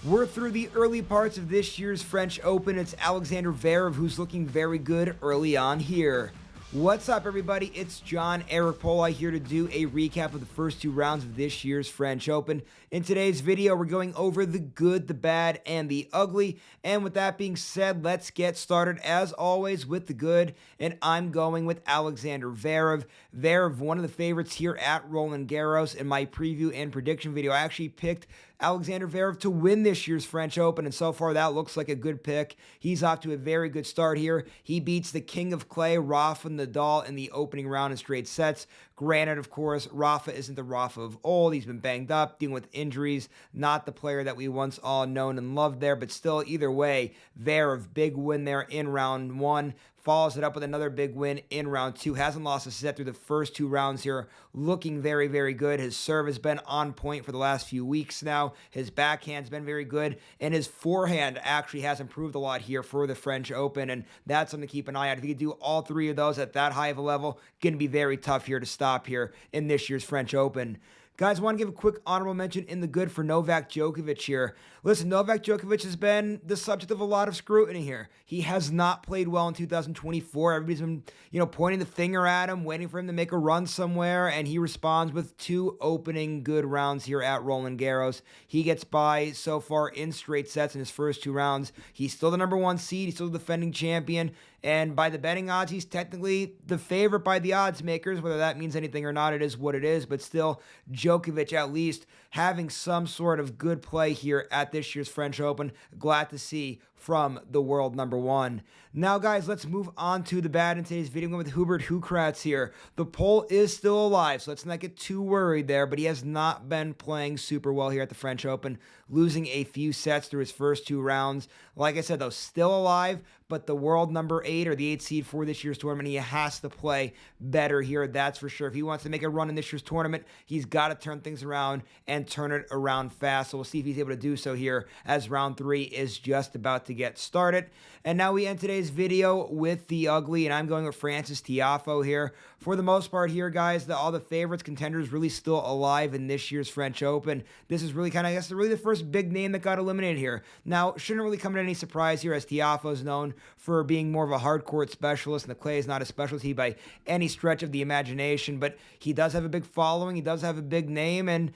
We're through the early parts of this year's French Open. It's Alexander Zverev who's looking very good early on here. What's up, everybody? It's John Eric Poli here to do a recap of the first two rounds of this year's French Open. In today's video, we're going over the good, the bad, and the ugly. And with that being said, let's get started, as always, with the good. And I'm going with Alexander Zverev. Zverev, one of the favorites here at Roland Garros. In my preview and prediction video, I actually picked Alexander Zverev to win this year's French Open, and so far that looks like a good pick. He's off to a very good start here. He beats the king of clay, Rafa Nadal, in the opening round in straight sets. Granted, of course, Rafa isn't the Rafa of old. He's been banged up, dealing with injuries, not the player that we once all known and loved there, but still, either way, Zverev, big win there in round one. Follows it up with another big win in round two. Hasn't lost a set through the first two rounds here. Looking very, very good. His serve has been on point for the last few weeks now. His backhand's been very good. And his forehand actually has improved a lot here for the French Open. And that's something to keep an eye on. If he could do all three of those at that high of a level, going to be very tough here to stop here in this year's French Open. Guys, I want to give a quick honorable mention in the good for Novak Djokovic here. Listen, Novak Djokovic has been the subject of a lot of scrutiny here. He has not played well in 2024. Everybody's been, pointing the finger at him, waiting for him to make a run somewhere, and he responds with two opening good rounds here at Roland Garros. He gets by so far in straight sets in his first two rounds. He's still the number one seed. He's still the defending champion. And by the betting odds, he's technically the favorite by the odds makers. Whether that means anything or not, it is what it is. But still, Djokovic at least having some sort of good play here at this year's French Open. Glad to see from the world number one. Now, guys, let's move on to the bad in today's video. I'm going with Hubert Hurkacz here. The Pole is still alive, so let's not get too worried there, but he has not been playing super well here at the French Open, losing a few sets through his first two rounds. Like I said, though, still alive, but the world number 8 or the 8 seed for this year's tournament, he has to play better here, that's for sure. If he wants to make a run in this year's tournament, he's got to turn things around and turn it around fast. So we'll see if he's able to do so here as round 3 is just about to get started. And now we end today's video with the ugly, and I'm going with Frances Tiafoe here. For the most part here, guys, all the favorites, contenders really still alive in this year's French Open. This is really kind of, I guess, really the first big name that got eliminated here. Now, shouldn't really come at any surprise here, as Tiafoe is known for being more of a hard court specialist, and the clay is not a specialty by any stretch of the imagination, but he does have a big following, he does have a big name, and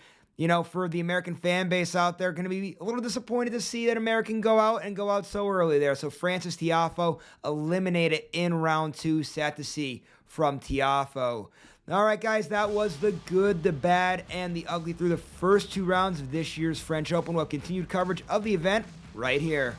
for the American fan base out there, going to be a little disappointed to see that American go out so early there. So Frances Tiafoe eliminated in round 2. Sad to see from Tiafoe. All right, guys, that was the good, the bad, and the ugly through the first two rounds of this year's French Open. We'll have continued coverage of the event right here.